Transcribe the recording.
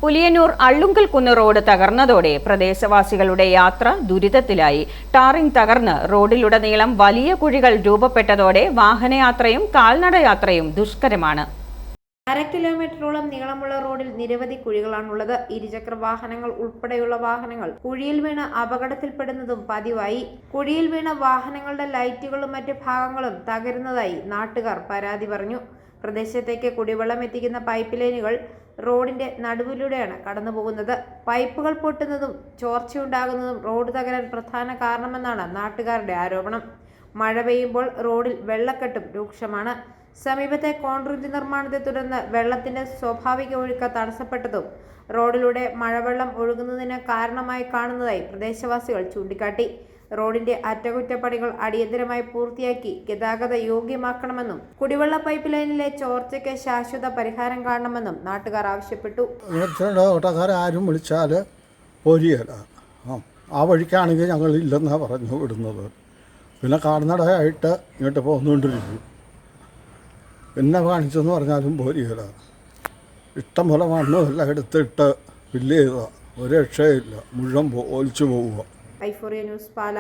Puliyannur അള്ളുങ്കൽകുന്ന് road തകർന്നതോടെ പ്രദേശവാസികളുടെ യാത്ര ദുരിതത്തിലായി. Tarring തകർന്ന് റോഡിലുടനീളം വലിയ കുഴികൾ രൂപപ്പെട്ടതോടെ വാഹനയാത്രയും കാൽനടയാത്രയും ദുഷ്കരമാണ്. 1/2 കിലോമീറ്ററോളം നീളമുള്ള റോഡിൽ നിരവധി കുഴികളാണുള്ളത്. ഇരുചക്ര വാഹനങ്ങൾ ഉൾപ്പെടെയുള്ള വാഹനങ്ങൾ കുഴിയിൽ വീണ് അപകടത്തിൽപ്പെടുന്നതും പതിവായി. കുഴിയിൽ വീണ വാഹനങ്ങളുടെ ലൈറ്റുകളും മറ്റ് ഭാഗങ്ങളും തകരുന്നതായി നാട്ടുകാർ പരാതി പറഞ്ഞു. പ്രദേശത്തേക്ക് കുടിവെള്ളം എത്തിക്കുന്ന പൈപ്പ് ലൈനുകൾ റോഡിന്റെ നടുവിലൂടെയാണ് കടന്നുപോകുന്നത്. പൈപ്പുകൾ പൊട്ടുന്നതും ചോർച്ചയുണ്ടാകുന്നതും റോഡ് തകരാൻ പ്രധാന കാരണമെന്നാണ് നാട്ടുകാരുടെ ആരോപണം. മഴ പെയ്യുമ്പോൾ റോഡിൽ വെള്ളക്കെട്ടും രൂക്ഷമാണ്. സമീപത്തെ കോൺക്രീറ്റ് നിർമ്മാണത്തെ തുടർന്ന് വെള്ളത്തിന്റെ സ്വാഭാവിക ഒഴുക്ക് തടസ്സപ്പെട്ടതും റോഡിലൂടെ മഴവെള്ളം ഒഴുകുന്നതിന് കാരണമായി കാണുന്നതായി പ്രദേശവാസികൾ ചൂണ്ടിക്കാട്ടി. റോഡിന്റെ അറ്റകുറ്റപ്പണികൾ അടിയന്തരമായി പൂർത്തിയാക്കി ഗതാഗത യോഗ്യമാക്കണമെന്നും കുടിവെള്ള പൈപ്പ് ലൈനിലെ ചോർച്ചയ്ക്ക് ശാശ്വത പരിഹാരം കാണണമെന്നും നാട്ടുകാർ ആവശ്യപ്പെട്ടു. ആരും വിളിച്ചാൽ പോരിയല്ല, ആ വഴിക്കാണെങ്കിൽ ഞങ്ങൾ ഇല്ലെന്നാണ് പറഞ്ഞു വിടുന്നത്. പിന്നെ കാൽനടയായിട്ട് ഇങ്ങോട്ട് പോന്നുകൊണ്ടിരിക്കും. പിന്നെ കാണിച്ചെന്ന് പറഞ്ഞാലും പോരിയല്ല. ഇഷ്ടം പോലെ മണ്ണും എല്ലാം എടുത്തിട്ട് ഫില്ല് ചെയ്താൽ ഒരു രക്ഷയില്ല, മുഴുവൻ ഒലിച്ചു പോവുക. i4a ന്യൂസ് പാല.